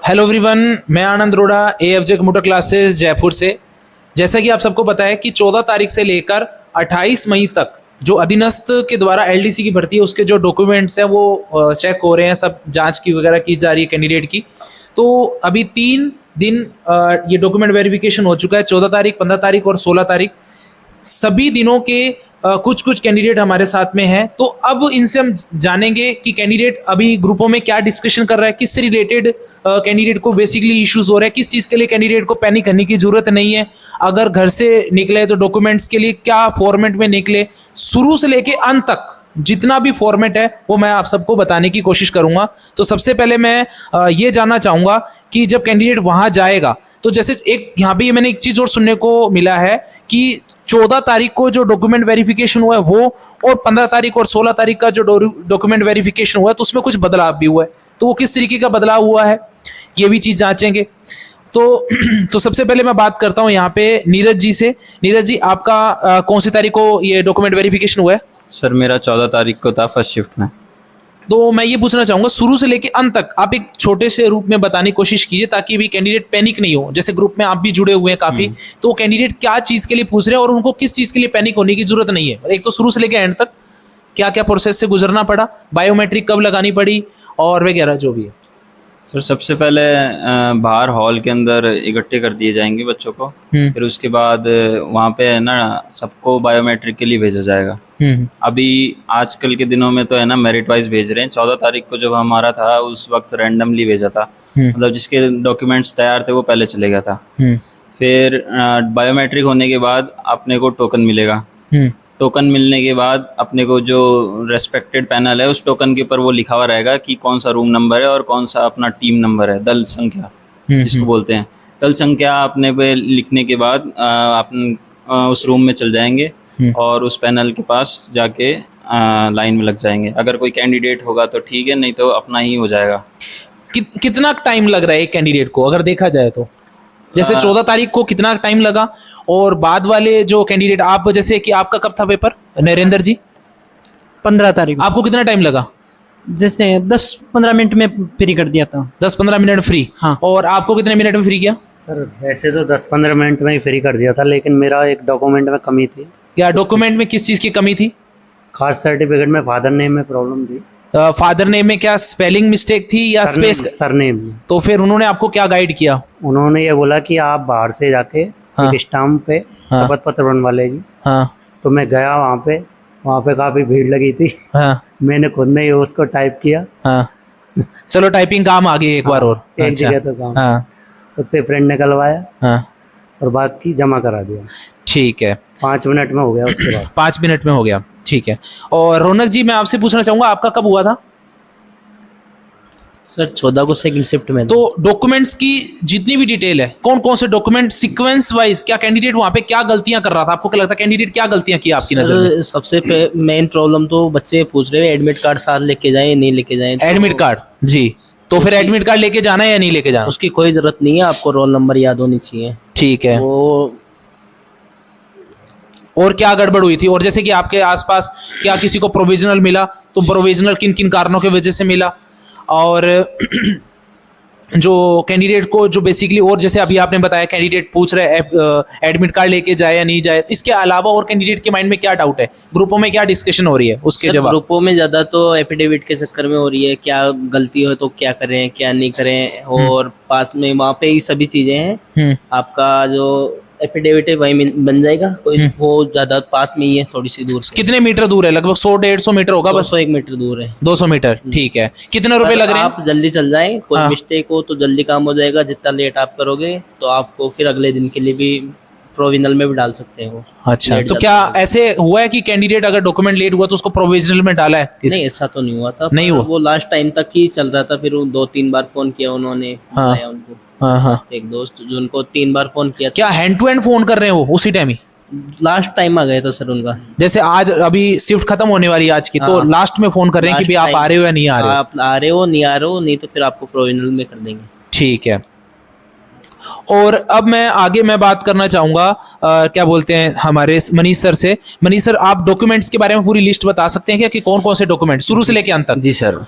Hello everyone, मैं आनंद रोड़ा एएफजे computer classes Jaipur से। जैसा कि आप सबको पता है कि 14 तारीख से लेकर 28 मई तक जो अधीनस्थ के द्वारा एलडीसी की भर्ती है उसके जो डॉक्यूमेंट्स हैं वो चेक हो रहे हैं, सब जांच की वगैरह की जा रही है कैंडिडेट की। तो अभी 3 दिन ये डॉक्यूमेंट वेरिफिकेशन हो चुका है, 14 तारीख, 15 तारीख और 16 तारीख। सभी दिनों के कुछ कुछ कैंडिडेट हमारे साथ में हैं। तो अब इनसे हम जानेंगे कि कैंडिडेट अभी ग्रुपों में क्या डिस्कशन कर रहा है, किससे रिलेटेड कैंडिडेट को बेसिकली इश्यूज हो रहे हैं, किस चीज़ के लिए कैंडिडेट को पैनिक करने की जरूरत नहीं है। अगर घर से निकले तो डॉक्यूमेंट्स के लिए क्या फॉर्मेट में निकले, शुरू से लेके अंत तक जितना भी फॉर्मेट है वो मैं आप सबको बताने की कोशिश करूंगा। तो सबसे पहले मैं ये जानना चाहूँगा कि जब कैंडिडेट वहाँ जाएगा तो जैसे एक यहाँ पे मैंने एक चीज़ और सुनने को मिला है कि 14 तारीख को जो डॉक्यूमेंट वेरिफिकेशन हुआ है वो, और 15 तारीख और 16 तारीख का जो डॉक्यूमेंट वेरिफिकेशन हुआ है तो उसमें कुछ बदलाव भी हुआ है। तो वो किस तरीके का बदलाव हुआ है ये भी चीज़ जांचेंगे। तो सबसे पहले मैं बात करता हूँ यहाँ पे नीरज जी से। नीरज जी, आपका कौन सी तारीख को ये डॉक्यूमेंट वेरिफिकेशन हुआ है? सर मेरा 14 तारीख को था फर्स्ट शिफ्ट में। तो मैं ये पूछना चाहूंगा शुरू से लेके अंत तक आप एक छोटे से रूप में बताने की कोशिश कीजिए ताकि भी कैंडिडेट पैनिक नहीं हो। जैसे ग्रुप में आप भी जुड़े हुए हैं काफी, तो कैंडिडेट क्या चीज के लिए पूछ रहे हैं और उनको किस चीज के लिए पैनिक होने की जरूरत नहीं है। एक तो शुरू से लेके एंड तक क्या क्या प्रोसेस से गुजरना पड़ा, बायोमेट्रिक कब लगानी पड़ी और वगैरह जो भी है। सर सबसे पहले बाहर हॉल के अंदर इकट्ठे कर दिए जाएंगे बच्चों को, फिर उसके बाद वहाँ पे है ना सबको बायोमेट्रिक के लिए भेजा जाएगा। अभी आजकल के दिनों में तो है ना मेरिट वाइज भेज रहे हैं। 14 तारीख को जब हमारा था उस वक्त रैंडमली भेजा था, मतलब जिसके डॉक्यूमेंट्स तैयार थे वो पहले चले गया था। फिर बायोमेट्रिक होने के बाद अपने को टोकन मिलेगा। टोकन मिलने के बाद अपने को जो रेस्पेक्टेड पैनल है उस टोकन के ऊपर वो लिखा हुआ रहेगा कि कौन सा रूम नंबर है और कौन सा अपना टीम नंबर है, दल संख्या जिसको बोलते हैं। दल संख्या अपने पे लिखने के बाद अपन उस रूम में चल जाएंगे और उस पैनल के पास जाके लाइन में लग जाएंगे। अगर कोई कैंडिडेट होगा तो ठीक है, नहीं तो अपना ही हो जाएगा। कितना टाइम लग रहा है एक कैंडिडेट को अगर देखा जाए तो? जैसे 14 तारीख को कितना टाइम लगा और बाद वाले जो कैंडिडेट, आप जैसे कि आपका कब था पेपर नरेंद्र जी? 15 तारीख। आपको कितना टाइम लगा? जैसे 10-15 मिनट में फ्री कर दिया था। 10-15 मिनट फ्री? हाँ। और आपको कितने मिनट में फ्री किया? सर वैसे तो 10-15 मिनट में ही फ्री कर दिया था, लेकिन मेरा एक डॉक्यूमेंट में कमी थी। या डॉक्यूमेंट में किस चीज़ की कमी थी? कास्ट सर्टिफिकेट में फादर नेम में प्रॉब्लम थी। फादर नेम में क्या स्पेलिंग मिस्टेक थी या स्पेस? सरनेम। तो फिर उन्होंने आपको क्या गाइड किया? उन्होंने ये बोला कि आप बाहर से जाके एक स्टाम्प पे शपथ पत्र बनवा लीजिए। हाँ। तो मैं गया वहाँ पे काफ़ी भीड़ लगी थी। हाँ। मैंने खुद ने ही उसको टाइप किया। हाँ। चलो टाइपिंग काम आ गई एक बार और। एक अच्छा। जगह तो काम। हाँ। उससे प्रिंट निकलवाया। हाँ। और बाकी जमा करा दिया। ठीक है। 5 मिनट में हो गया उसके बाद। 5 मिनट में हो गया, ठीक है। और रौनक जी, मैं आपसे पूछना चाहूंगा आपका कब हुआ था? सर 14 को सेकंड शिफ्ट में। तो डॉक्यूमेंट्स की जितनी भी डिटेल है, कौन कौन से डॉक्यूमेंट सीक्वेंस वाइज, क्या कैंडिडेट वहाँ पे क्या गलतियां कर रहा था? आपको क्या लगता है कैंडिडेट क्या गलतियां की आपकी नजर में? सबसे मेन प्रॉब्लम तो बच्चे पूछ रहे हैं एडमिट कार्ड साथ लेके जाएं नहीं लेके जाएं। एडमिट कार्ड जी, तो फिर एडमिट कार्ड लेके जाना है या नहीं लेके जाना? उसकी कोई जरूरत नहीं है, आपको रोल नंबर याद होनी चाहिए। ठीक है। वो और क्या गड़बड़ हुई थी? और जैसे कि आपके आसपास क्या किसी को प्रोविजनल मिला, तो प्रोविजनल किन किन कारणों की वजह से मिला? और जो कैंडिडेट को जो बेसिकली, और जैसे अभी आपने बताया कैंडिडेट पूछ रहे एडमिट कार्ड लेके जाए या नहीं जाए, इसके अलावा और कैंडिडेट के माइंड में क्या डाउट है, ग्रुपों में क्या डिस्कशन हो रही है उसके जवाब? ग्रुपों में ज्यादा तो एफिडेविट के चक्कर में हो रही है, क्या गलती हो तो क्या करें क्या नहीं करें। और पास में वहाँ पे ही सभी चीजें हैं। आपका जो एफिडेविट है वही बन जाएगा, कोई वो ज्यादा पास में ही है, थोड़ी सी दूर। कितने मीटर दूर है? लगभग 100-150 मीटर होगा बस। 201 मीटर दूर है। 200 मीटर, ठीक है। कितने रुपए लग रहे हैं? आप जल्दी चल जाएं, कोई मिस्टेक हो तो जल्दी काम हो जाएगा। जितना लेट आप करोगे तो आपको फिर अगले दिन के लिए भी प्रोविजनल में भी डाल सकते हैं वो। अच्छा, तो क्या ऐसे हुआ है कि कैंडिडेट अगर डॉक्यूमेंट लेट हुआ तो उसको प्रोविजनल में डाला है? नहीं, ऐसा तो नहीं हुआ था। नहीं हुआ? वो लास्ट टाइम तक ही चल रहा था, फिर 2-3 बार फोन किया उन्होंने। हाँ। उनको एक दोस्त जो उनको 3 बार फोन किया। क्या हैंड टू हैंड फोन कर रहे हैं वो उसी टाइम ही? लास्ट टाइम आ गया था सर उनका। जैसे आज अभी शिफ्ट खत्म होने वाली आज की, तो लास्ट में फोन कर रहे हैं कि भाई आप आ रहे हो या नहीं आ रहे हो? आप आ रहे हो नहीं आ रहे हो, नहीं तो फिर आपको प्रोविजनल में कर देंगे। ठीक है। और अब मैं आगे बात करना चाहूंगा क्या बोलते हैं हमारे मनीष सर से। मनीष सर, आप डॉक्यूमेंट्स के बारे में पूरी लिस्ट बता सकते हैं क्या कि कौन कौन से डॉक्यूमेंट शुरू से लेके अंत तक? जी सर,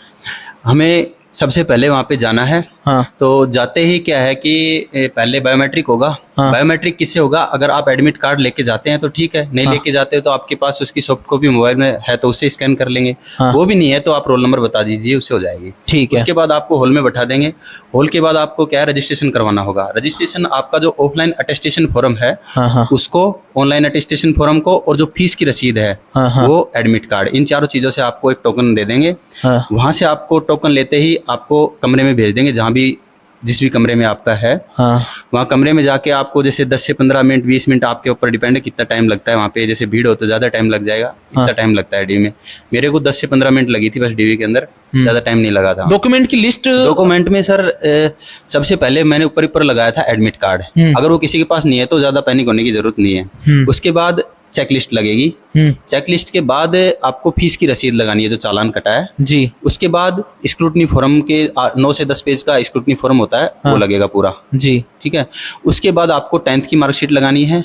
हमें सबसे पहले वहाँ पे जाना है। हाँ तो जाते ही क्या है कि पहले बायोमेट्रिक होगा। हाँ। बायोमेट्रिक किससे होगा? अगर आप एडमिट कार्ड लेके जाते हैं तो ठीक है, नहीं हाँ। लेके जाते हो तो आपके पास उसकी सॉफ्ट कॉपी मोबाइल में है तो उससे स्कैन कर लेंगे। हाँ। वो भी नहीं है तो आप रोल नंबर बता दीजिए, उससे हो जाएगी। ठीक है। उसके बाद आपको हॉल में बैठा देंगे। हॉल के बाद आपको क्या है, रजिस्ट्रेशन करवाना होगा। रजिस्ट्रेशन आपका जो ऑफलाइन अटेस्टेशन फॉर्म है हाँ हाँ उसको, ऑनलाइन अटेस्टेशन फॉर्म को, और जो फीस की रसीद है हाँ हाँ वो एडमिट कार्ड, इन चारों चीज़ों से आपको एक टोकन दे देंगे। हाँ वहाँ से आपको टोकन लेते ही आपको कमरे में भेज देंगे, जहाँ भी जिस भी कमरे में आपका है। हाँ वहाँ कमरे में जाके आपको जैसे 10 से 15 मिनट 20 मिनट आपके ऊपर डिपेंड है कितना टाइम लगता है वहाँ पे। जैसे भीड़ हो तो ज़्यादा टाइम लग जाएगा, इतना टाइम लगता है डीवी में। मेरे को 10 से 15 मिनट लगी थी बस डीवी के अंदर, ज़्यादा टाइम नहीं लगा था। डॉक्यूमेंट की लिस्ट। डॉक्यूमेंट में सर सबसे पहले मैंने ऊपर लगाया था एडमिट कार्ड। अगर वो किसी के पास नहीं है तो ज़्यादा पैनिक होने की ज़रूरत नहीं है। उसके बाद चेक लिस्ट लगेगी। चेक लिस्ट के बाद आपको फीस की रसीद लगानी है जो चालान कटा है जी। उसके बाद स्क्रूटनी फॉर्म के 9 से 10 पेज का स्क्रूटनी फॉर्म होता है, वो लगेगा पूरा जी। ठीक है। उसके बाद आपको 10th की मार्कशीट लगानी है।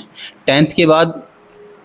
10th के बाद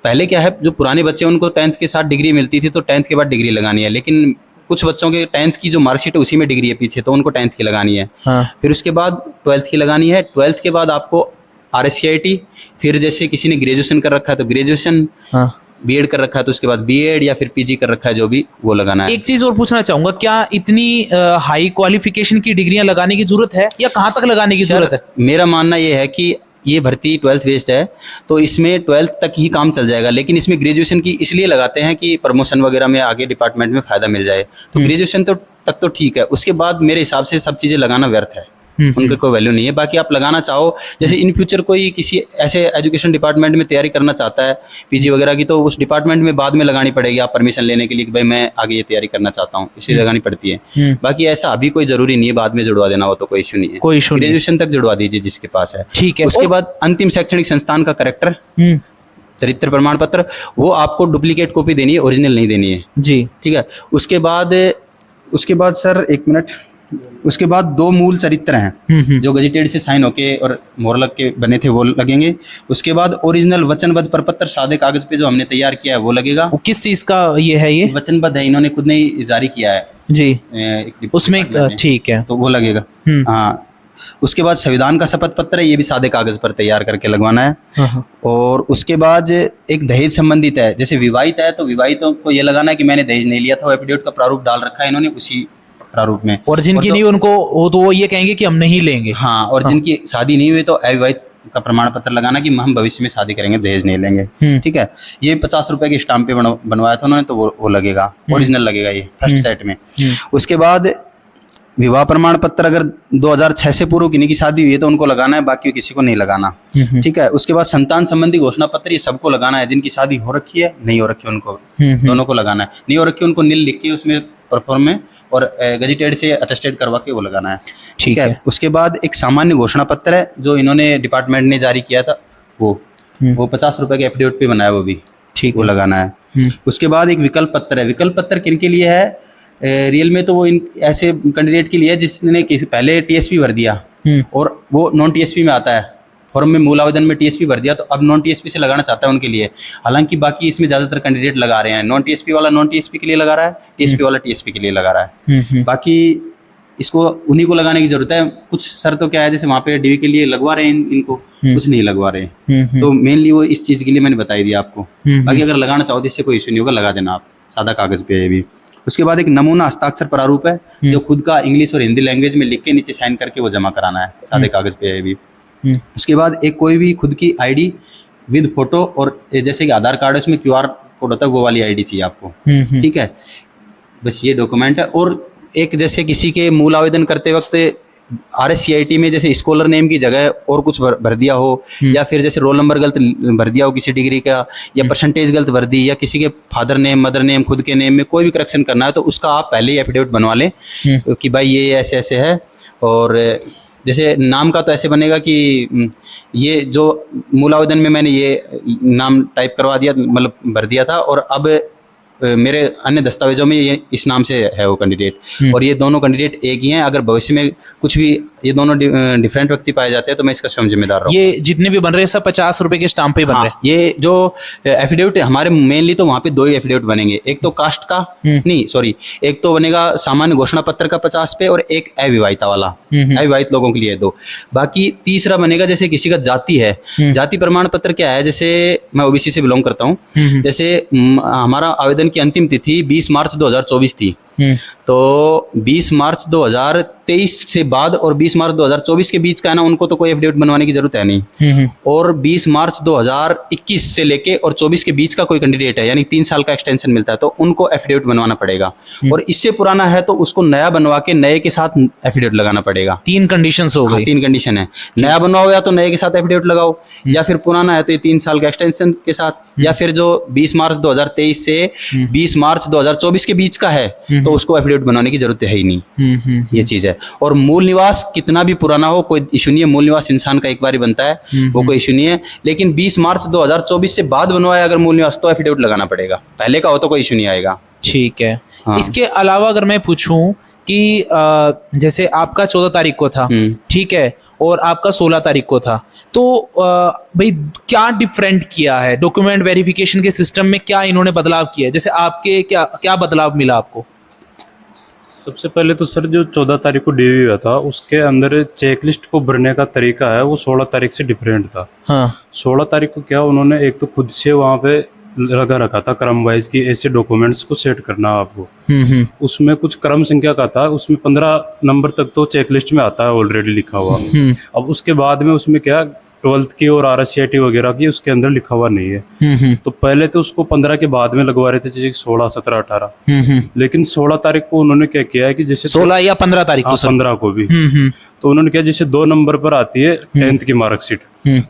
पहले क्या है, जो पुराने बच्चे उनको 10th के साथ डिग्री मिलती थी तो 10th के बाद डिग्री लगानी है, लेकिन कुछ बच्चों के 10th की जो मार्कशीट है उसी में डिग्री है पीछे, तो उनको 10th की लगानी है। हाँ फिर उसके बाद 12th की लगानी है। 12th के बाद आपको RSCIT, फिर जैसे किसी ने ग्रेजुएशन कर रखा है तो ग्रेजुएशन, हाँ बीएड कर रखा है तो उसके बाद बीएड या फिर पीजी कर रखा है, जो भी वो लगाना है। एक चीज और पूछना चाहूंगा, क्या इतनी हाई क्वालिफिकेशन की डिग्रियां लगाने की जरूरत है या कहाँ तक लगाने की जरूरत है? मेरा मानना ये है कि ये भर्ती 12th बेस्ड है तो इसमें 12th तक ही काम चल जाएगा, लेकिन इसमें ग्रेजुएशन की इसलिए लगाते हैं कि प्रमोशन वगैरह में आगे डिपार्टमेंट में फायदा मिल जाए। तो ग्रेजुएशन तो तक तो ठीक है, उसके बाद मेरे हिसाब से सब चीज़ें लगाना व्यर्थ है, उनका कोई वैल्यू नहीं है। बाकी आप लगाना चाहो, जैसे इन फ्यूचर कोई किसी ऐसे एजुकेशन डिपार्टमेंट में तैयारी करना चाहता है पीजी वगैरह की, तो उस डिपार्टमेंट में बाद में लगानी पड़ेगी आप परमिशन लेने के लिए कि भाई मैं आगे ये तैयारी करना चाहता हूँ, इसलिए लगानी पड़ती है। बाकी ऐसा अभी कोई जरूरी नहीं है बाद में जुड़वा देना, वो तो कोई इशू नहीं है। कोई इशू नहीं है। ग्रेजुएशन तक जुड़वा दीजिए जिसके पास है। ठीक है। उसके बाद अंतिम शैक्षणिक संस्थान का करेक्टर, चरित्र प्रमाण पत्र, वो आपको डुप्लीकेट कॉपी देनी है, ओरिजिनल नहीं देनी है जी। ठीक है। उसके बाद सर एक मिनट, उसके बाद 2 मूल चरित्र हैं जो गजेटेड से साइन होके और मोहर लग के बने थे, वो लगेंगे। उसके बाद ओरिजिनल वचनबद्ध प्रपत्र सादे कागज पे जो हमने तैयार किया है वो लगेगा। वो किस चीज का ये है? ये वचनबद्ध है, इन्होंने खुद ने ही जारी किया है जी एक उसमें। डिपार्टमेंट में। ठीक है। तो वो लगेगा। हाँ। उसके बाद संविधान का शपथ पत्र है, ये भी सादे कागज पर तैयार करके लगवाना है। हाँ। और उसके बाद एक दहेज संबंधित है, जैसे विवाहित है तो विवाहितों को ये लगाना है कि मैंने दहेज नहीं लिया था, वो एफिडेविट का प्रारूप डाल रखा है इन्होंने उसी प्रारूप में। और जिनकी नहीं उनको वो ये कहेंगे कि हम नहीं लेंगे। हाँ, और जिनकी शादी नहीं हुई तो अविवाहित का प्रमाण पत्र लगाना कि हम भविष्य में शादी करेंगे, दहेज नहीं लेंगे। ठीक है। ये 50 रुपए के स्टाम्प पे बनवाया था उन्होंने, तो वो लगेगा, ओरिजिनल लगेगा ये फर्स्ट सेट में। उसके बाद विवाह प्रमाण पत्र, अगर 2006 से पूर्व किन्हीं की शादी हुई है तो उनको लगाना है, बाकी किसी को नहीं लगाना। ठीक है। उसके बाद संतान संबंधी घोषणा पत्र, ये सबको लगाना है, जिनकी शादी हो रखी है नहीं हो रखी है उनको दोनों को लगाना है। नहीं हो रखी उनको नील लिख के उसमें परफॉर्म में और गजेटेड से अटेस्टेड करवा के वो लगाना है। ठीक है। उसके बाद एक सामान्य घोषणा पत्र है जो इन्होंने डिपार्टमेंट ने जारी किया था, वो 50 रुपए के एफिडेविट पे बनाया, वो भी ठीक, वो लगाना है। उसके बाद एक विकल्प पत्र है। विकल्प पत्र किन के लिए है? रियल में तो वो इन ऐसे कैंडिडेट के लिए है जिसने पहले टीएसपी भर दिया और वो नॉन टीएसपी में आता है, फॉर्म में मूल आवेदन में टीएसपी भर दिया तो अब नॉन टीएसपी से लगाना चाहता है उनके लिए। हालांकि बाकी इसमें ज़्यादातर कैंडिडेट लगा रहे हैं, नॉन टीएसपी वाला नॉन टीएसपी के लिए लगा रहा है, टीएसपी वाला टीएसपी के लिए लगा रहा है। बाकी इसको उन्हीं को लगाने की जरूरत है। कुछ सर तो क्या है, जैसे वहाँ पे डीवी के लिए लगवा रहे हैं इनको, कुछ नहीं लगवा रहे, तो मेनली वो इस चीज़ के लिए मैंने बताई दिया आपको। बाकी अगर लगाना चाहो तो इससे कोई इशू नहीं होगा, लगा देना आप, सादा कागज पे है भी। उसके बाद एक नमूना हस्ताक्षर प्रारूप है जो खुद का इंग्लिश और हिंदी लैंग्वेज में लिख के नीचे साइन करके वो जमा कराना है, सादे कागज पे है भी। उसके बाद एक कोई भी खुद की आईडी विद फोटो, और जैसे कि आधार कार्ड है उसमें QR कोड होता है, वो वाली आईडी चाहिए आपको। ठीक है। बस ये डॉक्यूमेंट है। और एक जैसे किसी के मूल आवेदन करते वक्त RSCIT में जैसे स्कॉलर नेम की जगह और कुछ भर दिया हो, या फिर जैसे रोल नंबर गलत भर दिया हो किसी डिग्री का, या परसेंटेज गलत भर दी, या किसी के फादर नेम मदर नेम खुद के नेम में कोई भी करेक्शन करना है तो उसका आप पहले ही एफिडेविट बनवा लें कि भाई ये ऐसे ऐसे है। और जैसे नाम का तो ऐसे बनेगा कि ये जो मूल आवेदन में मैंने ये नाम टाइप करवा दिया, मतलब भर दिया था, और अब मेरे अन्य दस्तावेजों में ये इस नाम से है वो कैंडिडेट, और ये दोनों कैंडिडेट एक ही हैं। अगर भविष्य में कुछ भी ये दोनों डिफरेंट व्यक्ति पाए जाते हैं तो मैं इसका स्वयं जिम्मेदार रहूँगा। ये जितने भी बन रहे हैं सब 50 रुपए के स्टाम्प पे बन रहे हैं। ये जो एफिडेविट हमारे मेनली तो वहाँ पे 2 ही एफिडेविट बनेंगे, एक तो कास्ट का नहीं सॉरी, एक तो बनेगा सामान्य घोषणा पत्र का 50 पे, और एक अविवाहिता वाला, अविवाहित लोगों के लिए 2। बाकी तीसरा बनेगा जैसे किसी का जाति है, जाति प्रमाण पत्र क्या है, जैसे मैं ओबीसी से बिलोंग करता हूँ, जैसे हमारा आवेदन की अंतिम तिथि 20 मार्च 2024 थी, तो 20 मार्च 2023 से बाद और 20 मार्च 2024 के बीच का है ना, उनको तो कोई एफिडेविट बनवाने की जरूरत है नहीं। और 20 मार्च 2021 से लेके और 24 के बीच का कोई कैंडिडेट है, यानी 3 साल का एक्सटेंशन मिलता है, तो उनको एफिडेविट बनवाना पड़ेगा। और इससे पुराना है तो उसको नया बनवा के नए के साथ एफिडेविट लगाना पड़ेगा। 3 कंडीशंस हो गई। 3 कंडीशन है, नया बनवाओ या तो नए के साथ एफिडेविट लगाओ, या फिर पुराना है तो ये 3 साल का एक्सटेंशन के साथ, या फिर जो 20 मार्च 2023 से 20 मार्च 2024 के बीच का है तो उसको एफिडेविट बनवाने की जरूरत है ही नहीं। ये चीज है। और मूल निवास कितना भी पुराना हो कोई इशू नहीं है, मूल निवास इंसान का एक बार ही बनता है, वो कोई इशू नहीं है। लेकिन 20 मार्च 2024 से बाद बनवाया अगर मूल निवास तो एफिडेविट लगाना पड़ेगा, पहले का हो तो कोई इशू नहीं आएगा। ठीक है। हाँ। इसके अलावा अगर मैं पूछूं कि जैसे आपका 14 तारीख को था, ठीक है, और आपका 16 तारीख को था, तो भाई क्या डिफरेंट किया है डॉक्यूमेंट वेरिफिकेशन के सिस्टम में, क्या इन्होंने बदलाव किया है? जैसे आपके क्या बदलाव मिला आपको? सबसे पहले तो सर जो 14 तारीख को डीवी हुआ था उसके अंदर चेकलिस्ट को भरने का तरीका है वो 16 तारीख से डिफरेंट था। हाँ। 16 तारीख को क्या उन्होंने एक तो खुद से वहाँ पे लगा रखा था क्रम वाइज की ऐसे डॉक्यूमेंट्स को सेट करना आपको। उसमें कुछ क्रम संख्या का था, उसमें 15 नंबर तक तो चेकलिस्ट में आता है ऑलरेडी लिखा हुआ। अब उसके बाद में उसमें क्या 12th की और RSCIT वगैरह की उसके अंदर लिखा हुआ नहीं है। तो पहले तो उसको 15 के बाद में लगवा रहे थे, जैसे 16, 17, 18। लेकिन 16 तारीख को उन्होंने क्या किया है कि जैसे 16 या 15 तारीख को? 15 को भी। तो उन्होंने क्या, जैसे 2 नंबर पर आती है 10th की मार्कशीट,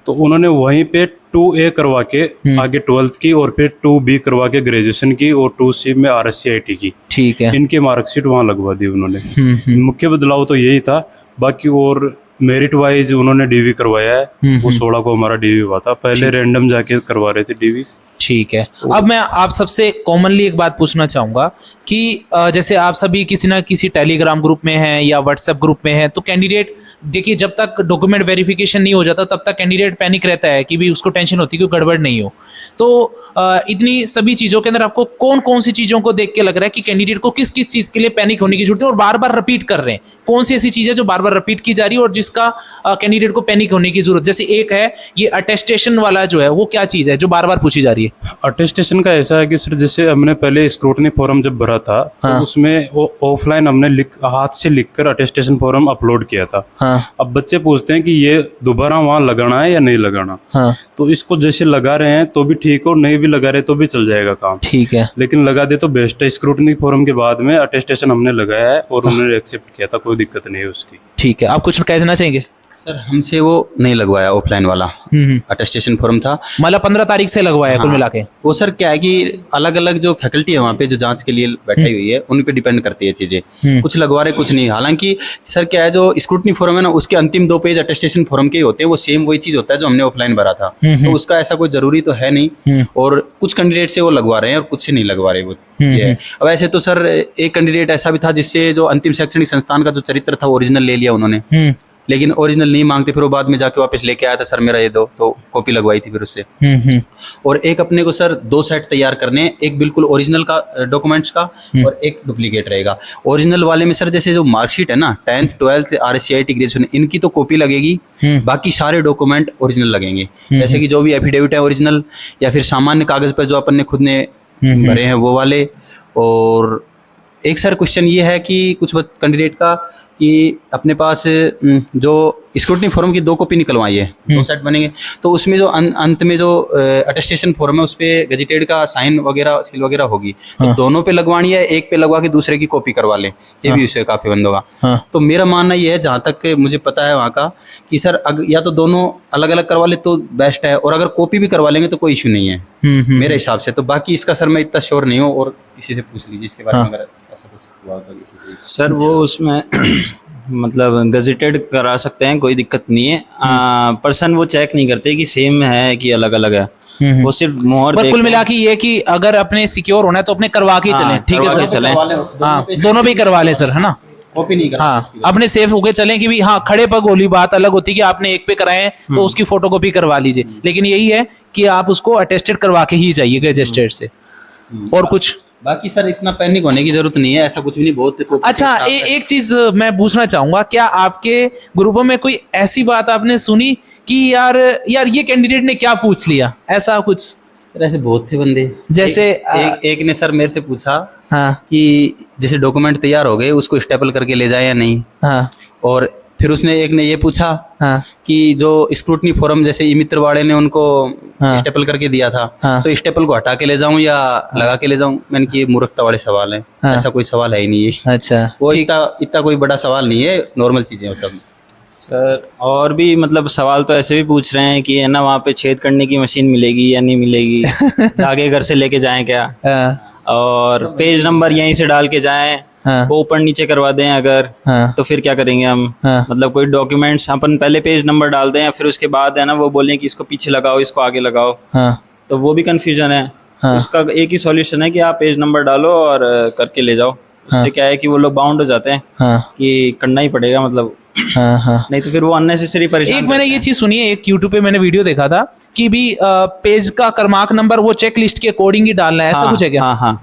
तो उन्होंने वहीं पे 2A करवा के आगे 12th की और फिर 2B करवा के ग्रेजुएशन की और 2C में RSCIT की, ठीक है, इनकी मार्कशीट वहां लगवा दी उन्होंने। मुख्य बदलाव तो यही था। बाकी और मेरिट वाइज उन्होंने डीवी करवाया है, वो 16 को हमारा डीवी हुआ था, पहले रैंडम जाके करवा रहे थे डीवी। ठीक है। अब मैं आप सबसे कॉमनली एक बात पूछना चाहूंगा कि जैसे आप सभी किसी ना किसी टेलीग्राम ग्रुप में हैं या व्हाट्सएप ग्रुप में हैं, तो कैंडिडेट देखिए जब तक डॉक्यूमेंट वेरिफिकेशन नहीं हो जाता तब तक कैंडिडेट पैनिक रहता है कि भी उसको टेंशन होती है कि गड़बड़ नहीं हो। तो इतनी सभी चीज़ों के अंदर आपको कौन कौन सी चीज़ों को देख के लग रहा है कि कैंडिडेट को किस किस चीज़ के लिए पैनिक होने की जरूरत है और बार बार रिपीट कर रहे हैं? कौन सी ऐसी चीज़ है जो बार बार रिपीट की जा रही है और जिसका कैंडिडेट को पैनिक होने की जरूरत? जैसे एक है ये अटेस्टेशन वाला जो है, वो क्या चीज़ है जो बार बार पूछी जा रही है? अटेस्टेशन का ऐसा है कि सर जैसे हमने पहले स्क्रूटनी फॉर्म जब भरा था, हाँ। तो उसमें वो ऑफलाइन हमने हाथ से लिखकर अटेस्टेशन फॉर्म अपलोड किया था। हाँ। अब बच्चे पूछते हैं कि ये दोबारा वहाँ लगाना है या नहीं लगाना। हाँ। तो इसको जैसे लगा रहे हैं तो भी ठीक हो, नहीं भी लगा रहे तो भी चल जाएगा काम। ठीक है, लेकिन लगा दे तो बेस्ट है। स्क्रूटनी फॉर्म के बाद में अटेस्टेशन हमने लगाया है और उन्होंने एक्सेप्ट किया था, कोई दिक्कत नहीं है उसकी। ठीक है। आप कुछ कहना चाहेंगे? सर हमसे वो नहीं लगवाया, ऑफलाइन वाला अटेस्टेशन फॉर्म था, मतलब 15 तारीख से लगवाया कुल मिला के। वो सर क्या है कि अलग अलग जो फैकल्टी है वहाँ पे जो जांच के लिए बैठी हुई है उन पे डिपेंड करती है चीजें, कुछ लगवा रहे कुछ नहीं। हालांकि सर क्या है जो स्क्रूटनी फॉर्म है ना, उसके अंतिम 2 पेज अटेस्टेशन फॉर्म के होते हैं, वो सेम वही चीज होता है जो हमने ऑफलाइन भरा था, तो उसका ऐसा कोई जरूरी तो है नहीं। और कुछ कैंडिडेट से वो लगवा रहे हैं और कुछ से नहीं लगवा रहे, वो ये है। अब ऐसे तो सर एक कैंडिडेट ऐसा भी था जिससे जो अंतिम शैक्षणिक संस्थान का जो चरित्र था ओरिजिनल ले लिया उन्होंने, लेकिन ओरिजिनल नहीं मांगते, फिर वो बाद में जाके वापस लेके आया था, सर मेरा ये दो, तो कॉपी लगवाई थी फिर उससे। और एक अपने को सर 2 सेट तैयार करने, एक बिल्कुल ओरिजिनल का डॉक्यूमेंट्स का और एक डुप्लीकेट रहेगा। ओरिजिनल वाले में सर जैसे जो मार्कशीट है ना 10th 12th RSCIT ग्रेजुएशन, इनकी तो कॉपी लगेगी, बाकी सारे डॉक्यूमेंट ओरिजिनल लगेंगे। जैसे कि जो भी एफिडेविट है ओरिजिनल, या फिर सामान्य कागज पर जो अपन ने खुद ने भरे हैं वो वाले। और एक सर क्वेश्चन ये है कि कुछ कैंडिडेट का कि अपने पास जो स्क्रूटनी फॉर्म की 2 कॉपी निकलवाई है, 2 सेट बनेंगे, तो उसमें जो अंत में जो अटेस्टेशन फॉर्म है उस पे गजेटेड का साइन वगैरह सील वगैरह होगी, तो दोनों पे लगवानी है, एक पे लगवा के दूसरे की कॉपी करवा ले, ये भी उससे काफी बंद होगा। तो मेरा मानना ये है, जहाँ तक मुझे पता है वहाँ का, कि सर या तो दोनों अलग अलग करवा ले तो बेस्ट है, और अगर कॉपी भी करवा लेंगे तो कोई इशू नहीं है मेरे हिसाब से। तो बाकी इसका सर मैं इतना श्योर नहीं हूँ, और किसी से पूछ लीजिए इसके बारे में अगर ऐसा कुछ हुआ होता है। सर वो उसमें मतलब गजेटेड करा सकते हैं, कोई दिक्कत नहीं है। पर्सन वो चेक नहीं करते कि सेम है कि अलग अलग है, वो सिर्फ मोहर पर देख कुल लें। मिला के ये कि अगर अपने सिक्योर होना है तो अपने करवा के ही हाँ, चलें, ठीक है करवा सर? के चलें। हाँ, दोनों भी करवा लें सर, है ना? कॉपी नहीं करा हाँ, अपने सेफ होके चलें कि भी हाँ, खड़े पग होली बात अलग होती है कि आपने एक पे कराए हैं तो उसकी फोटोकॉपी करवा लीजिए, लेकिन यही है कि आप उसको अटेस्टेड करवा के ही जाइए गजेस्टेड से। और कुछ बाकी सर इतना पैनिक होने की जरूरत नहीं है, ऐसा कुछ भी नहीं, बहुत अच्छा, एक चीज मैं पूछना चाहूंगा, क्या आपके ग्रुपों में कोई ऐसी बात आपने सुनी कि यार ये कैंडिडेट ने क्या पूछ लिया, ऐसा कुछ? सर ऐसे बहुत थे बंदे, जैसे एक ने सर मेरे से पूछा हाँ कि जैसे डॉक्यूमेंट तैयार हो गए उसको स्टेपल करके ले जाए या नहीं, हाँ और फिर एक ने ये पूछा हाँ कि जो स्क्रूटनी फॉर्म जैसे ई मित्र वाले ने उनको हाँ। स्टेपल करके दिया था, हाँ। तो स्टेपल को हटा के ले जाऊं या लगा के ले जाऊं? मैंने कि ये मूर्खता वाले सवाल है, हाँ। ऐसा कोई सवाल है ही नहीं है। अच्छा, वो इतना कोई बड़ा सवाल नहीं है, नॉर्मल चीजें हैं वो सब। सर और भी मतलब सवाल तो ऐसे भी पूछ रहे हैं कि है ना वहाँ पे छेद करने की मशीन मिलेगी या नहीं मिलेगी, धागे घर से लेके जाएं क्या, हाँ, और पेज नंबर यहीं से डाल के जाएं, हाँ, वो ऊपर नीचे करवा दें अगर, हाँ, तो फिर क्या करेंगे हम? हाँ। मतलब कोई डॉक्यूमेंट्स अपन पहले पेज नंबर डाल दें, फिर उसके बाद है ना वो बोलें कि इसको पीछे लगाओ, इसको आगे लगाओ, हाँ, तो वो भी कंफ्यूजन है। हाँ। उसका एक ही सॉल्यूशन है कि आप पेज नंबर डालो और करके ले जाओ। उससे क्या है कि वो लोग बाउंड हो जाते हैं हाँ, कि करना ही पड़ेगा, मतलब हाँ, हाँ। नहीं तो फिर वो अननेसेसरी परेशान एक मैंने करते ये हैं। चीज सुनी है, एक यूट्यूब पे मैंने वीडियो देखा था कि भी पेज का क्रमांक नंबर वो चेक लिस्ट के अकॉर्डिंग ही डालना है, ऐसा हाँ, कुछ है क्या? हाँ हाँ,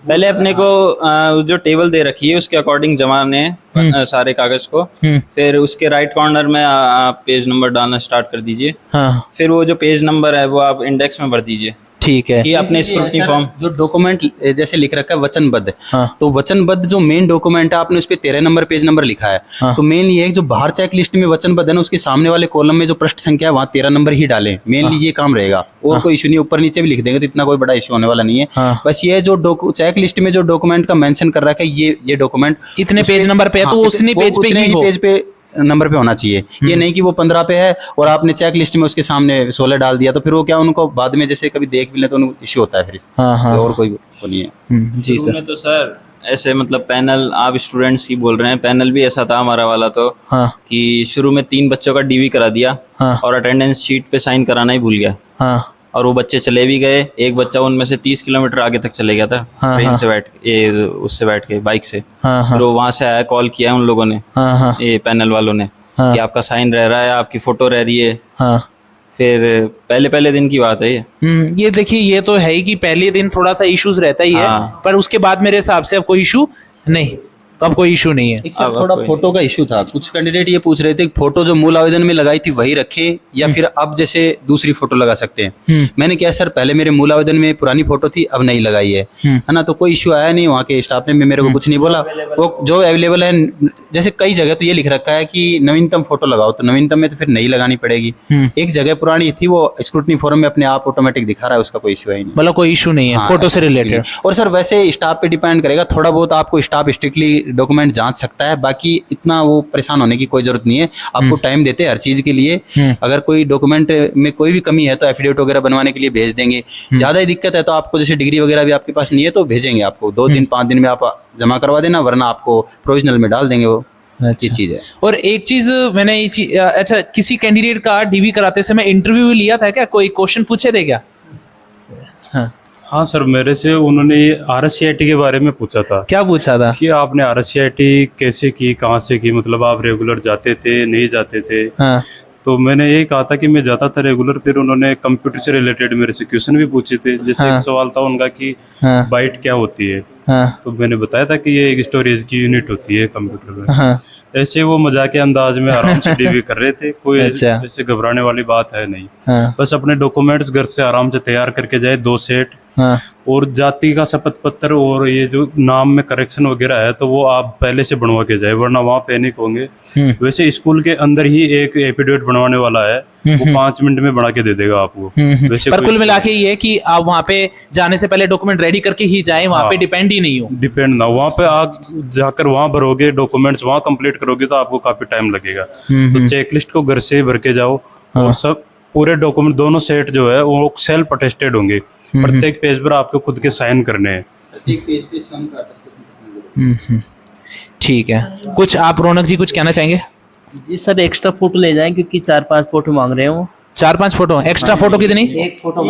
पहले अपने को जो टेबल दे रखी है उसके अकॉर्डिंग जमाने हैं सारे कागज को, फिर उसके राइट कॉर्नर में आप पेज नंबर डालना स्टार्ट कर दीजिए, हाँ, फिर वो जो पेज नंबर है वो आप इंडेक्स में भर दीजिए ठीक है। कि अपने स्क्रूटनी फॉर्म। जो डॉक्यूमेंट जैसे लिख रखा है वचनबद्ध, हाँ। तो वचनबद्ध जो मेन डॉक्यूमेंट है आपने उस पे 13 नंबर पेज नंबर लिखा है, हाँ। तो मेन ये है कि जो बाहर चेक लिस्ट में वचनबद्ध है ना उसके सामने वाले कॉलम में जो पृष्ठ संख्या है वहाँ 13 नंबर ही डालें, मेनली ये काम रहेगा। और कोई इशू नहीं, ऊपर नीचे भी लिख देंगे तो इतना कोई बड़ा इशू होने वाला नहीं है। हाँ। बस ये जो चेक लिस्ट में जो डॉक्यूमेंट का मेंशन कर रखा है ये डॉक्यूमेंट इतने पेज नंबर पे है तो उतनी पेज पे ही हो। पेज पे नंबर पे होना चाहिए। ये नहीं कि वो 15 पे है और आपने चेक लिस्ट में उसके सामने 16 डाल दिया, तो फिर वो क्या उनको बाद में जैसे कभी देख भी ले तो उनको इश्यू होता है फिर। हाँ, हाँ, और कोई वो नहीं है। जी शुरू सर। में तो सर ऐसे मतलब पैनल, आप स्टूडेंट्स की बोल रहे हैं, पैनल भी ऐसा था हमारा वाला तो हाँ, कि शुरू में 3 बच्चों का डीवी करा दिया हाँ, और अटेंडेंस शीट पे साइन कराना ही भूल गया, हाँ, और वो बच्चे चले भी गए। एक बच्चा उनमें से 30 किलोमीटर आगे तक चले गया था हाँ, ट्रेन हाँ। से उससे बैठ के बाइक से। हाँ, हाँ, फिर वो वहाँ से आया, कॉल किया उन लोगों ने, हाँ, हाँ, ये पैनल वालों ने, हाँ। कि आपका साइन रह रहा है, आपकी फोटो रह रही है। हाँ। फिर पहले दिन की बात है ये। ये देखिए, ये तो है ही कि पहले दिन थोड़ा सा इश्यूज रहता ही है, हाँ। पर उसके बाद मेरे हिसाब से अब कोई इशू नहीं, अब कोई इशू नहीं है। एक सर अब थोड़ा कोई फोटो का इशू था, कुछ कैंडिडेट ये पूछ रहे थे कि फोटो जो मूल आवेदन में लगाई थी वही रखें या फिर अब जैसे दूसरी फोटो लगा सकते हैं। मैंने क्या सर, पहले मेरे मूल आवेदन में पुरानी फोटो थी, अब नहीं लगाई है ना, तो कोई इशू आया नहीं, वहाँ के स्टाफ ने भी मेरे को कुछ नहीं बोला। वो जो अवेलेबल है, जैसे कई जगह तो ये लिख रखा है कि नवीनतम फोटो लगाओ, तो नवीनतम में तो फिर नहीं लगानी पड़ेगी। एक जगह पुरानी थी, वो स्क्रूटनी फॉर्म में अपने आप ऑटोमेटिक दिखा रहा है, उसका कोई इशू है ही नहीं। मतलब कोई इशू नहीं है हाँ, फोटो से ऐसा कुछ रिलेटेड। नहीं। और सर वैसे स्टाफ पे डिपेंड करेगा, थोड़ा बहुत आपको स्टाफ स्ट्रिक्टली डॉक्यूमेंट जांच सकता है, बाकी इतना वो परेशान होने की कोई जरूरत नहीं है। आपको टाइम देते हैं हर चीज के लिए। अगर कोई डॉक्यूमेंट में कोई भी कमी है तो एफिडेविट वगैरह बनवाने के लिए भेज देंगे। ज्यादा ही दिक्कत है तो आपको जैसे डिग्री वगैरह भी आपके पास नहीं है तो भेजेंगे आपको, 2 दिन 5 दिन में आप जमा करवा देना, वरना आपको प्रोविजनल में डाल देंगे वो। अच्छी चीज है। और एक चीज मैंने ये चीज, अच्छा, किसी कैंडिडेट का डीवी कराते समय इंटरव्यू लिया था क्या? कोई क्वेश्चन पूछे थे क्या? हाँ सर, मेरे से उन्होंने RSCIT के बारे में पूछा था क्या पूछा था? कि आपने RSCIT कैसे की, कहाँ से की, मतलब आप रेगुलर जाते थे नहीं जाते थे? हाँ, तो मैंने यही कहा था कि मैं जाता था रेगुलर। फिर उन्होंने कंप्यूटर से रिलेटेड मेरे से क्वेश्चन भी पूछे थे। जैसे हाँ। एक सवाल था उनका कि हाँ, बाइट क्या होती है, हाँ, तो मैंने बताया था कि ये एक स्टोरेज की यूनिट होती है कंप्यूटर में। हाँ, ऐसे वो मजाक के अंदाज में आराम से डीवी कर रहे थे, कोई अच्छा। ऐसे घबराने वाली बात है नहीं। हाँ, बस अपने डॉक्यूमेंट्स घर से आराम से तैयार करके जाए, 2 सेट, हाँ, और जाति का शपथ पत्र और ये जो नाम में करेक्शन वगैरह है तो वो आप पहले से बनवा के जाए, वरना वहाँ पैनिक होंगे। वैसे स्कूल के अंदर ही एक एफिडेविट बनवाने वाला है, वो 5 मिनट में बना के दे देगा आपको। वैसे पर कुल मिला के ये कि आप वहाँ पे जाने से पहले डॉक्यूमेंट रेडी करके ही जाएं, वहाँ पे हाँ। डिपेंड ही नहीं हो। डिपेंड ना, वहाँ पे आप जाकर वहाँ भरोगे, डॉक्यूमेंट्स वहाँ कंप्लीट करोगे तो आपको काफी टाइम लगेगा। तो चेकलिस्ट को घर से भर के जाओ, और सब पूरे डॉक्यूमेंट दोनों सेट जो है वो सेल्फ अटेस्टेड होंगे। प्रत्येक पेज पर आपको खुद के साइन करने हैं। ठीक है, कुछ आप रौनक जी कुछ कहना चाहेंगे? जी सर, एक्स्ट्रा फोटो ले जाएं क्योंकि 4-5 फोटो मांग रहे हैं वो। 4-5 फोटो एक्स्ट्रा फोटो कितनी? एक फोटो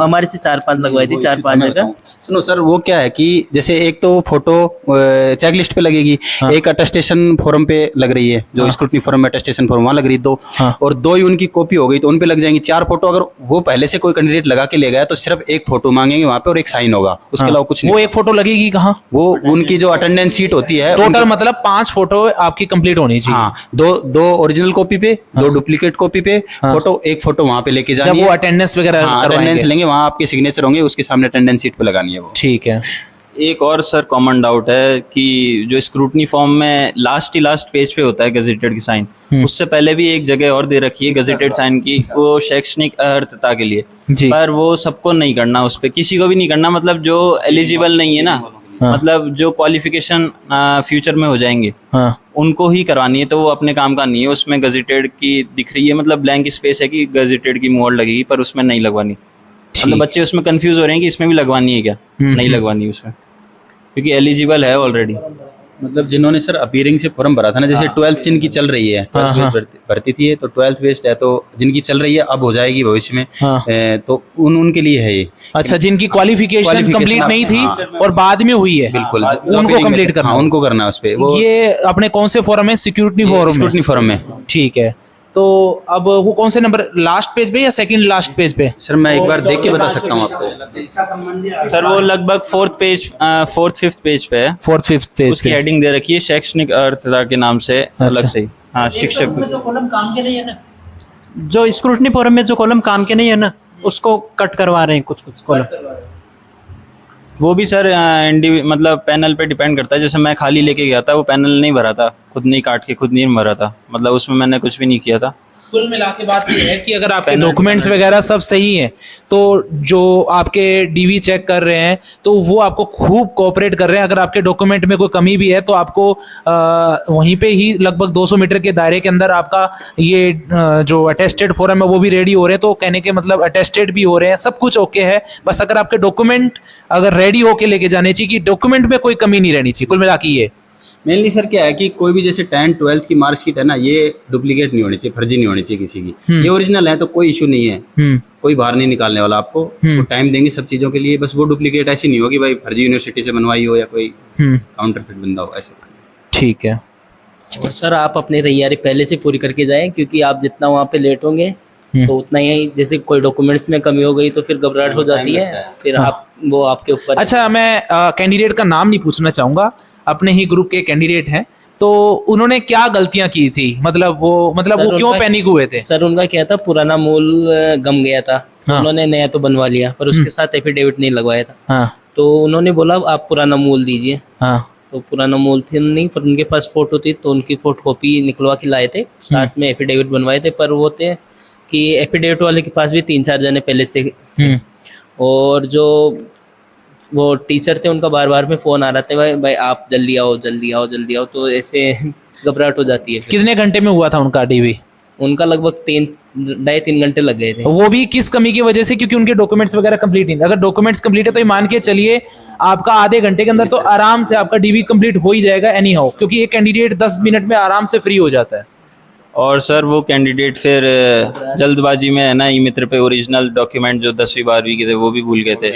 हमारे से 4-5 लगवाई थी, 4-5 जगह। सुनो सर, वो क्या है कि जैसे एक तो फोटो चेकलिस्ट पे लगेगी, एक अटेस्टेशन फॉर्म पे लग रही है, जो स्क्रूटनी फॉर्म में अटेस्टेशन फॉर्म वहाँ लग रही है 2, और 2 ही उनकी कॉपी हो गई तो उन पे लग जाएंगी 4 फोटो। अगर वो पहले से कोई कैंडिडेट लगा के ले गया तो सिर्फ एक फोटो मांगेंगे वहाँ पे और एक साइन होगा, उसके अलावा कुछ नहीं। वो एक फोटो लगेगी कहाँ? वो उनकी जो अटेंडेंस सीट होती है टोटल मतलब 5 फोटो आपकी कंप्लीट होनी चाहिए। हाँ, 2 ओरिजिनल कॉपी पे, 2 डुप्लीकेट कॉपी पे फोटो, एक फोटो वहाँ पे लेके जब जानी वो है। अटेंडेंस वगैरह हाँ, अटेंडेंस लेंगे, वहाँ आपके सिग्नेचर होंगे, उसके सामने अटेंडेंस सीट पे लगानी है वो। ठीक है। एक और सर कॉमन डाउट है कि जो स्क्रूटनी फॉर्म में लास्ट पेज पे होता है गजेटेड की साइन, उससे पहले भी एक जगह और दे रखी है गजेटेड साइन की, वो शैक्षणिक अर्हता के लिए, पर वो सबको नहीं करना, उस पे किसी को भी नहीं करना, मतलब जो एलिजिबल नहीं है ना, मतलब जो क्वालिफिकेशन फ्यूचर में हो जाएंगे उनको ही करवानी है, तो वो अपने काम का नहीं है। उसमें गजेटेड की दिख रही है, मतलब ब्लैंक स्पेस है कि गजेटेड की मोहर लगेगी, पर उसमें नहीं लगवानी। मतलब बच्चे उसमें कंफ्यूज हो रहे हैं कि इसमें भी लगवानी है क्या, नहीं लगवानी उसमें, क्योंकि एलिजिबल है ऑलरेडी। मतलब जिन्होंने सर अपीयरिंग से फॉर्म भरा था ना, जैसे 12th जिनकी चल रही है, 12th भर्ती थी, तो 12th वेस्ट है, तो जिनकी चल रही है अब हो जाएगी भविष्य में, तो उनके लिए है ये। अच्छा, जिनकी क्वालिफिकेशन कंप्लीट नहीं थी और बाद में हुई है, बिल्कुल, उनको कंप्लीट करना, उनको करना है उस पे। ये अपने कौन से फॉर्म है? सिक्योरिटी फॉर्म में। ठीक है, तो अब वो कौन से नंबर, लास्ट पेज पे या सेकंड लास्ट पेज पे? सर मैं एक बार देख के बता सकता हूँ आपको। सर वो लगभग 4th 5th पेज पे है, 4th 5th पेज उसकी हेडिंग दे रखी है शैक्षणिक अर्हता के नाम से अलग से ही। हाँ, शिक्षक। जो कॉलम काम के नहीं है ना, जो स्क्रूटनी फॉर्म में जो कॉलम काम के नहीं है ना, उसको कट करवा रहे हैं कुछ कॉलम। वो भी सर मतलब पैनल पे डिपेंड करता है। जैसे मैं खाली लेके गया था, वो पैनल नहीं भरा था, खुद नहीं काट के खुद नहीं भरा था, मतलब उसमें मैंने कुछ भी नहीं किया था। कुल मिला के बात ये है कि अगर आपके डॉक्यूमेंट्स वगैरह सब सही हैं, तो जो आपके डीवी चेक कर रहे हैं तो वो आपको खूब कोऑपरेट कर रहे हैं। अगर आपके डॉक्यूमेंट में कोई कमी भी है तो आपको वहीं पे ही लगभग 200 मीटर के दायरे के अंदर आपका ये जो अटेस्टेड फॉर्म है वो भी रेडी हो रहे हैं। तो कहने के मतलब अटेस्टेड भी हो रहे हैं, सब कुछ ओके है। बस अगर आपके डॉक्यूमेंट अगर रेडी होके लेके जाने चाहिए कि डॉक्यूमेंट में कोई कमी नहीं रहनी चाहिए। कुल मिला के ये मेनली सर क्या है कि कोई भी जैसे 10th 12th की मार्कशीट है ना, ये डुप्लीकेट नहीं होनी चाहिए, फर्जी नहीं होनी चाहिए किसी की। ये ओरिजिनल है तो कोई इशू नहीं है, कोई बाहर नहीं निकालने वाला आपको, वो टाइम देंगे सब चीजों के लिए। बस वो डुप्लीकेट ऐसी नहीं होगी भाई फर्जी यूनिवर्सिटी से बनवाई हो या कोई काउंटरफिट बंदा हो, ऐसे। ठीक है। और सर आप अपनी तैयारी पहले से पूरी करके जाएं, क्योंकि आप जितना वहाँ पे लेट होंगे तो उतना ही, जैसे कोई डॉक्यूमेंट्स में कमी हो गई तो फिर घबराहट हो जाती है, फिर आप वो आपके ऊपर। अच्छा, मैं कैंडिडेट का नाम नहीं पूछना चाहूंगा, अपने ही ग्रुप के कैंडिडेट हैं, तो उन्होंने क्या गलतियां की थी, मतलब वो क्यों पैनिक हुए थे? सर उनका क्या था, पुराना मूल गम गया था, उन्होंने नया तो बनवा लिया पर उसके साथ एफिडेविट नहीं लगवाया था। तो उन्होंने बोला आप पुराना मूल दीजिए, तो पुराना मूल थे नहीं, पर उनके पास फोटो थी तो उनकी फोटोकॉपी निकलवा के लाए थे, साथ में एफिडेविट बनवाए थे। पर वो थे कि एफिडेविट वाले के पास भी 3-4 जने पहले से थे, और जो वो टीचर थे उनका बार बार में फोन आ रहा था, भाई आप जल्दी आओ जल्दी आओ जल्दी आओ, तो ऐसे घबराहट हो जाती है। कितने घंटे में हुआ था उनका डीवी? उनका लगभग 2.5-3 घंटे लग गए थे। वो भी किस कमी की वजह से? क्योंकि उनके डॉक्यूमेंट्स वगैरह कंप्लीट नहीं थे। अगर डॉक्यूमेंट्स कंप्लीट है तो ये मान के चलिए आपका आधे घंटे के अंदर तो आराम से आपका डीवी कंप्लीट हो ही जाएगा एनी हाउ, क्योंकि एक कैंडिडेट 10 मिनट में आराम से फ्री हो जाता है। और सर वो कैंडिडेट फिर जल्दबाजी में है ना, ई मित्र पे ओरिजिनल डॉक्यूमेंट जो 10वीं 12वीं के थे वो भी भूल गए थे,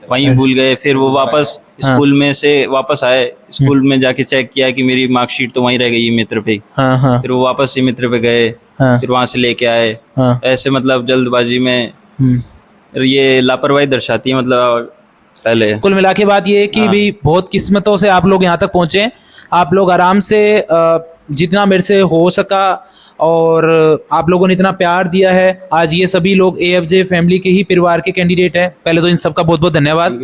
वहीं भूल गए। फिर वो वापस स्कूल में से वापस आए, स्कूल में जाके चेक किया कि मेरी मार्कशीट तो वहीं रह गई ई मित्र पे। फिर वो वापस ई मित्र पे गए, फिर वहां से लेके आए। ऐसे मतलब जल्दबाजी में ये लापरवाही दर्शाती है। मतलब पहले कुल मिला के बात ये है कि भी बहुत किस्मतों से आप लोग यहाँ तक पहुंचे। आप लोग आराम से जितना मेरे से हो सका और आप लोगों ने इतना प्यार दिया है, आज ये सभी लोग AFJ फैमिली के ही परिवार के कैंडिडेट हैं। पहले तो इन सबका बहुत बहुत धन्यवाद।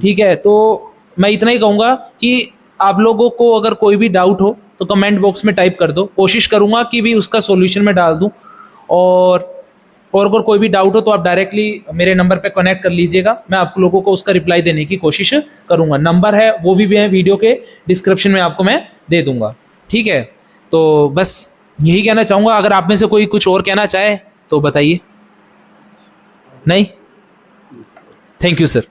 ठीक है, तो मैं इतना ही कहूँगा कि आप लोगों को अगर कोई भी डाउट हो तो कमेंट बॉक्स में टाइप कर दो, कोशिश करूँगा कि भी उसका सॉल्यूशन मैं डाल दूँ। और अगर कोई भी डाउट हो तो आप डायरेक्टली मेरे नंबर पे कनेक्ट कर लीजिएगा, मैं आप लोगों को उसका रिप्लाई देने की कोशिश करूँगा। नंबर है वो भी मैं वीडियो के डिस्क्रिप्शन में आपको मैं दे दूँगा। ठीक है, तो बस यही कहना चाहूँगा। अगर आप में से कोई कुछ और कहना चाहे तो बताइए। नहीं? Thank you sir.